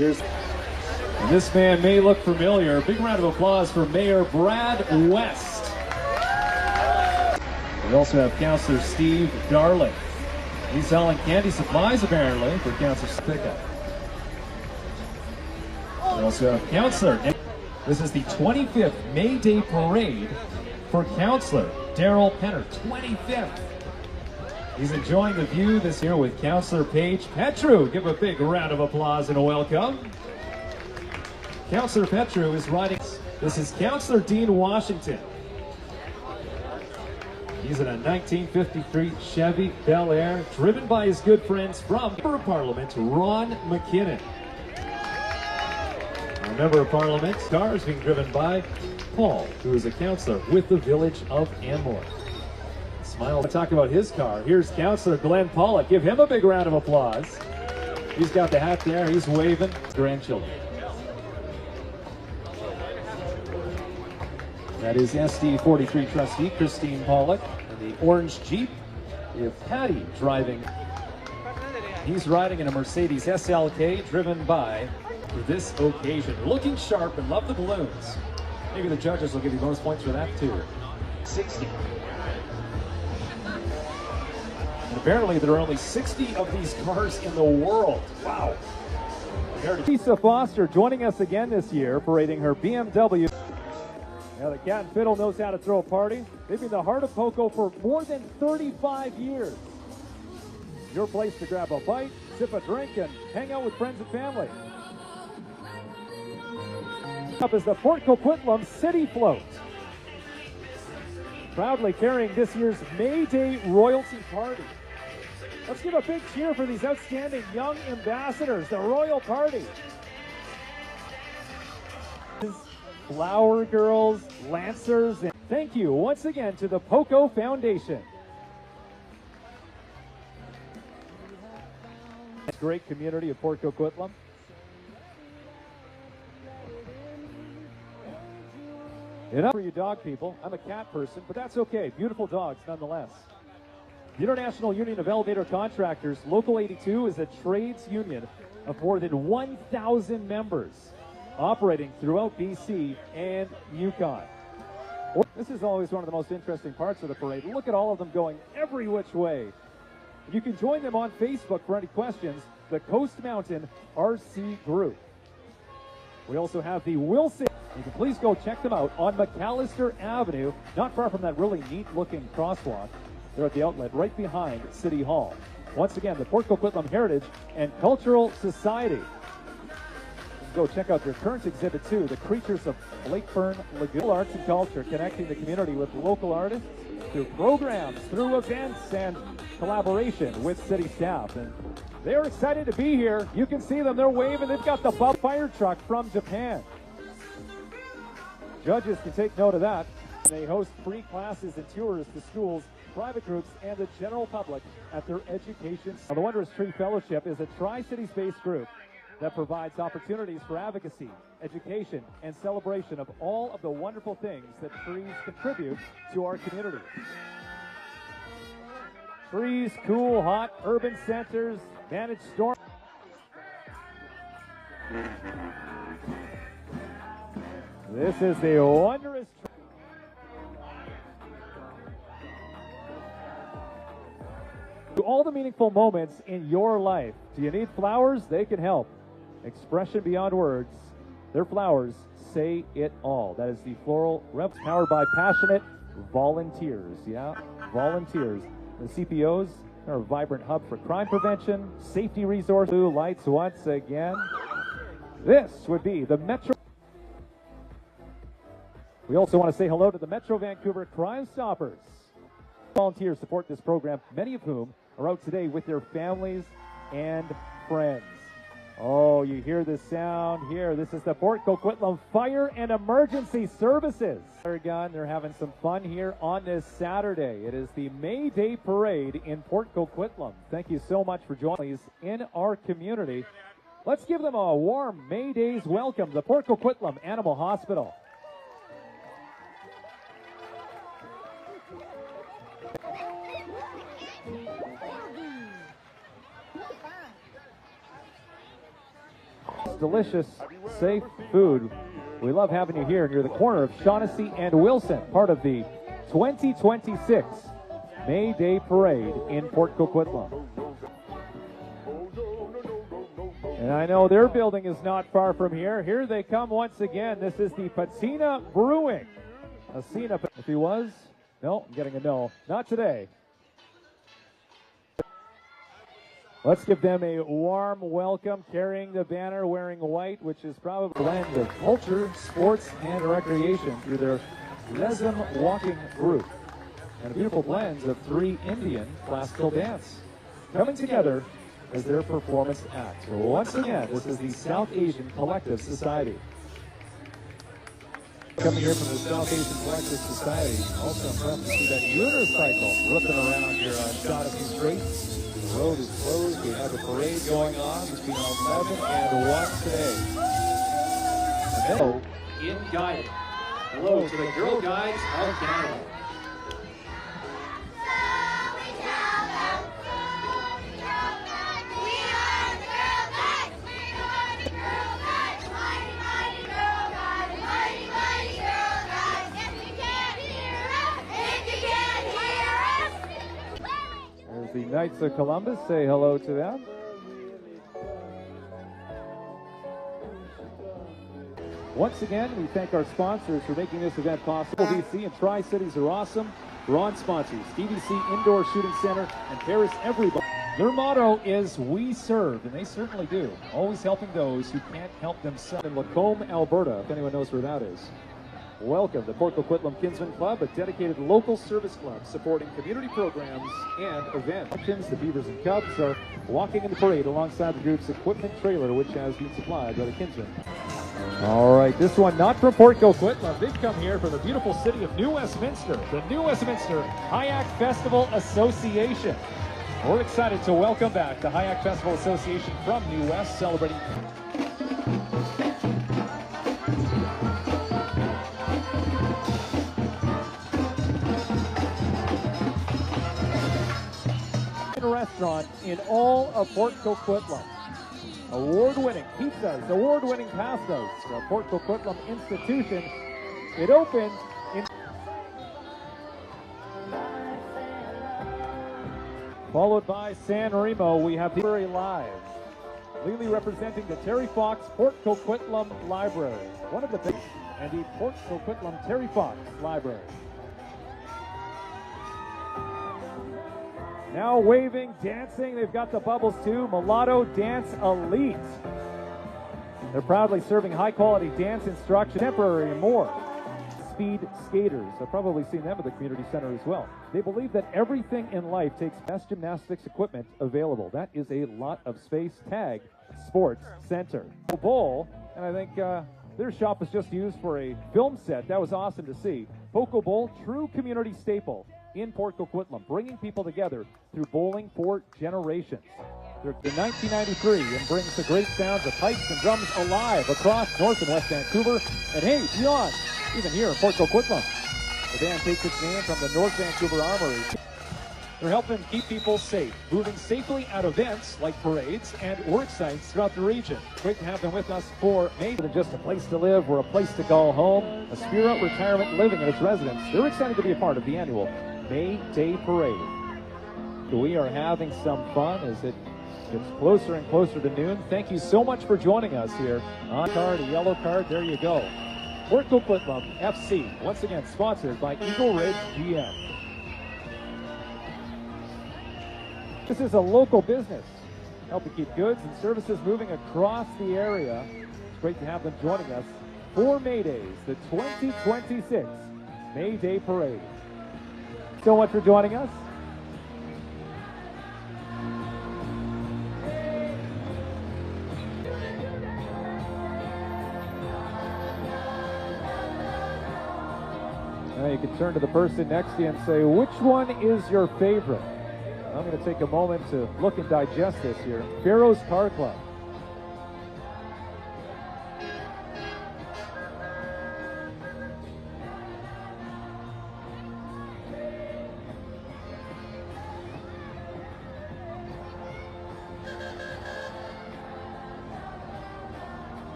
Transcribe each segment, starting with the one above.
And this man may look familiar. Big round of applause for Mayor Brad West. We also have Councillor Steve Darling. He's selling candy supplies apparently for Councillor's pickup. We also have Councillor. This is the 25th May Day Parade for Councillor Daryl Penner. 25th. He's enjoying the view this year with Councillor Paige Petru. Give a big round of applause and a welcome. Councillor Petru is riding. This is Councillor Dean Washington. He's in a 1953 Chevy Bel Air, driven by his good friends from Member of Parliament, Ron McKinnon. Our Member of Parliament car is being driven by Paul, who is a councillor with the village of Anmore. Smile. Talk about his car. Here's Councillor Glenn Pollock. Give him a big round of applause. He's got the hat there. He's waving. Grandchildren. That is SD 43 trustee Christine Pollock. And the orange Jeep. We have Patty driving. He's riding in a Mercedes SLK driven by, for this occasion, looking sharp and love the balloons. Maybe the judges will give you bonus points for that too. 60. And apparently there are only 60 of these cars in the world. Wow. Lisa Foster joining us again this year, parading her BMW. Now the Cat and Fiddle knows how to throw a party. They've been in the heart of Poco for more than 35 years. Your place to grab a bite, sip a drink, and hang out with friends and family. Up is the Port Coquitlam City Float. Proudly carrying this year's May Day Royalty Party. Let's give a big cheer for these outstanding young ambassadors, the Royal Party. Flower Girls, Lancers, and thank you once again to the Poco Foundation. Great community of Port Coquitlam. Enough for you dog people. I'm a cat person, but that's okay. Beautiful dogs nonetheless. The International Union of Elevator Contractors, Local 82, is a trades union of more than 1,000 members operating throughout BC and Yukon. This is always one of the most interesting parts of the parade. Look at all of them going every which way. You can join them on Facebook for any questions, the Coast Mountain RC Group. We also have the Wilson. You can please go check them out on McAllister Avenue, not far from that really neat-looking crosswalk. They're at the outlet right behind City Hall. Once again, the Port Coquitlam Heritage and Cultural Society. Go check out their current exhibit too, The Creatures of Lakeburn Lagoon. Arts and culture, connecting the community with local artists through programs, through events, and collaboration with city staff. And they're excited to be here. You can see them, they're waving. They've got the fire truck from Japan. Judges can take note of that. They host free classes and tours to schools, private groups, and the general public at their education. Now, the Wondrous Tree Fellowship is a Tri-Cities-based group that provides opportunities for advocacy, education, and celebration of all of the wonderful things that trees contribute to our community. Trees, cool, hot, urban centers, managed storm. This is the Wondrous Tree. All the meaningful moments in your life. Do you need flowers? They can help. Expression beyond words. Their flowers say it all. That is the Floral Rep, powered by passionate volunteers. Yeah, volunteers. The CPOs are a vibrant hub for crime prevention, safety resource. Blue lights once again. This would be the Metro. We also want to say hello to the Metro Vancouver Crime Stoppers. Volunteers support this program, many of whom are out today with their families and friends. Oh, you hear the sound here. This is the Port Coquitlam Fire and Emergency Services. They're having some fun here on this Saturday. It is the May Day Parade in Port Coquitlam. Thank you so much for joining us in our community. Let's give them a warm May Day's welcome, the Port Coquitlam Animal Hospital. delicious, safe food. We love having you here near the corner of Shaughnessy and Wilson, part of the 2026 May Day Parade in Port Coquitlam. And I know their building is not far from here. Here they come once again. This is the Patina Brewing. Patina, if he was? No, I'm getting a no. Not today. Let's give them a warm welcome, carrying the banner, wearing white, which is probably a blend of culture, sports, and recreation through their Lesm walking group. And a beautiful blend of 3 Indian classical dance coming together as their performance act. So once again, this is the South Asian Collective Society. Coming here from the South Asian Collective Society, also impressed to see that unicycle ripping around here on Shaughnessy Street. The road is closed. We have a parade going on between 11 and 1 today. And then, in guiding. Hello to the Girl Guides of Canada. The Knights of Columbus, say hello to them. Once again, we thank our sponsors for making this event possible. BC and Tri-Cities are awesome. Bronze sponsors, DVC Indoor Shooting Center and Paris Everybody. Their motto is "We serve," and they certainly do. Always helping those who can't help themselves. In Lacombe, Alberta, if anyone knows where that is. Welcome to Port Coquitlam Kinsman Club, a dedicated local service club supporting community programs and events. The Beavers and Cubs are walking in the parade alongside the group's equipment trailer, which has been supplied by the Kinsmen. All right, this one not from Port Coquitlam. They've come here from the beautiful city of New Westminster, the New Westminster Kayak Festival Association. We're excited to welcome back the Kayak Festival Association from New West, celebrating restaurant in all of Port Coquitlam. Award-winning pizzas, award-winning pastas. The Port Coquitlam institution. It opened in... Followed by San Remo, we have the Library Live. Lily representing the Terry Fox Port Coquitlam Library. One of the big... and the Port Coquitlam Terry Fox Library. Now waving, dancing, they've got the bubbles too. Mulatto Dance Elite. They're proudly serving high-quality dance instruction, temporary and more. Speed skaters, I've probably seen them at the community center as well. They believe that everything in life takes best gymnastics equipment available. That is a lot of space. Tag Sports Center. Bowl, and I think their shop was just used for a film set. That was awesome to see. Poco Bowl, true community staple in Port Coquitlam, bringing people together through bowling for generations. They're in 1993 and brings the great sounds of pipes and drums alive across North and West Vancouver, and hey, beyond, even here in Port Coquitlam. The band takes its name from the North Vancouver Armory. They're helping keep people safe, moving safely at events like parades and work sites throughout the region. Great to have them with us for May. Than just a place to live or a place to call home, Aspira Retirement Living and its residents. They're excited to be a part of the annual May Day Parade. We are having some fun as it gets closer and closer to noon. Thank you so much for joining us here. On card, a yellow card, there you go. Port Coquitlam FC, once again sponsored by Eagle Ridge GM. This is a local business, helping keep goods and services moving across the area. It's great to have them joining us for May Days, the 2026 May Day Parade. So much for joining us. Now you can turn to the person next to you and say, which one is your favorite? I'm going to take a moment to look and digest this here. Pharaoh's Car Club.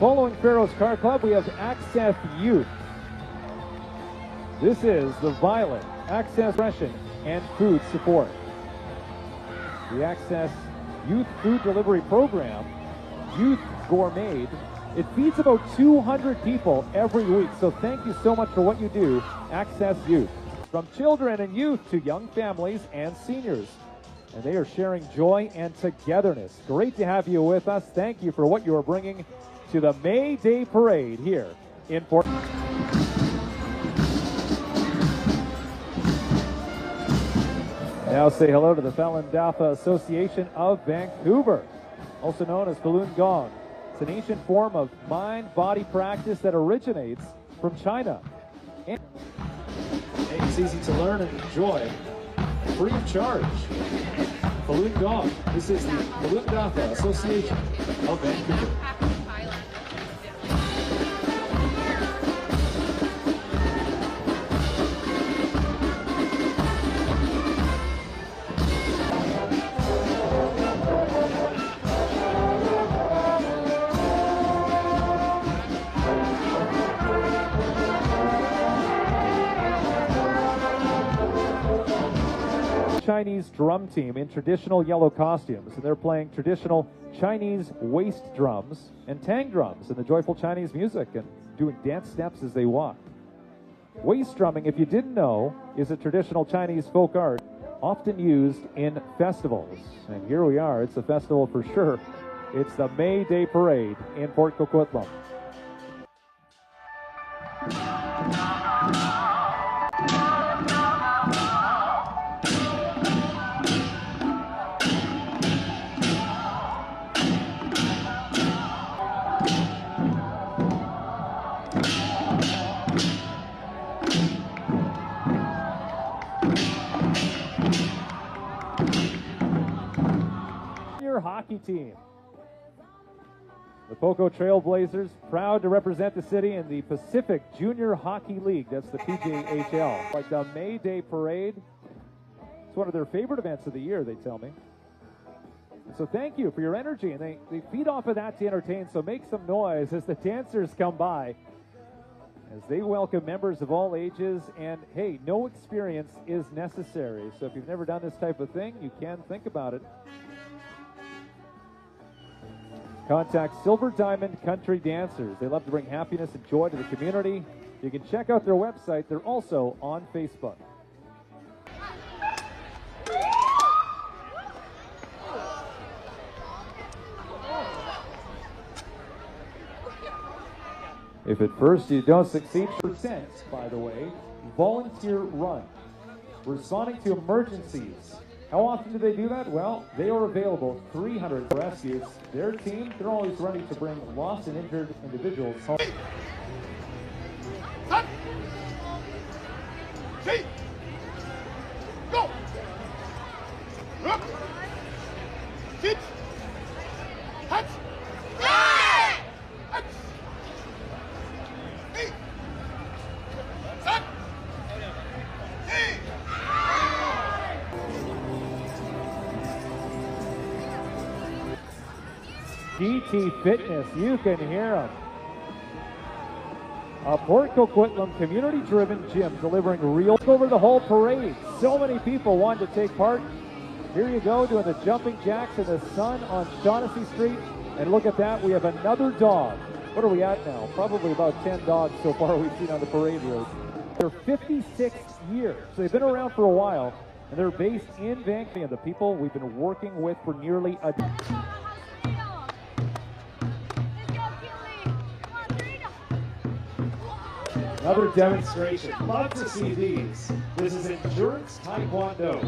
following Pharaoh's Car Club, we have Access Youth. This is the Violet Access Ration and Food Support. The Access Youth Food Delivery Program, Youth Gourmet, it feeds about 200 people every week. So thank you so much for what you do, Access Youth. From children and youth to young families and seniors. And they are sharing joy and togetherness. Great to have you with us. Thank you for what you are bringing to the May Day Parade here in Fort. Now say hello to the Falun Dafa Association of Vancouver, also known as Falun Gong. It's an ancient form of mind-body practice that originates from China. And it's easy to learn and enjoy, free of charge. Falun Gong. This is the Falun Dafa Association of Vancouver. Chinese drum team in traditional yellow costumes, and they're playing traditional Chinese waist drums and tang drums and the joyful Chinese music and doing dance steps as they walk. Waist drumming, if you didn't know, is a traditional Chinese folk art often used in festivals. And here we are, it's a festival for sure. It's the May Day Parade in Port Coquitlam. Hockey team. The Poco Trailblazers, proud to represent the city in the Pacific Junior Hockey League. That's the PJHL. Like the May Day Parade. It's one of their favorite events of the year, they tell me. And so thank you for your energy. And they feed off of that to entertain, so make some noise as the dancers come by, as they welcome members of all ages. And hey, no experience is necessary. So if you've never done this type of thing, you can think about it. Contact Silver Diamond Country Dancers. They love to bring happiness and joy to the community. You can check out their website. They're also on Facebook. If at first you don't succeed, percent, by the way, volunteer run, responding to emergencies. How often do they do that? Well, they are available 300 rescues. Their team, they're always ready to bring lost and injured individuals home. Go! Sit! Touch! DT Fitness, you can hear them. A Port Coquitlam community-driven gym delivering real over the whole parade. So many people wanted to take part. Here you go, doing the jumping jacks in the sun on Shaughnessy Street. And look at that, we have another dog. What are we at now? Probably about 10 dogs so far we've seen on the parade route. They're 56 years, so they've been around for a while, and they're based in Vancouver. The people we've been working with for nearly a decade. Another demonstration. Love to see these. This is endurance taekwondo.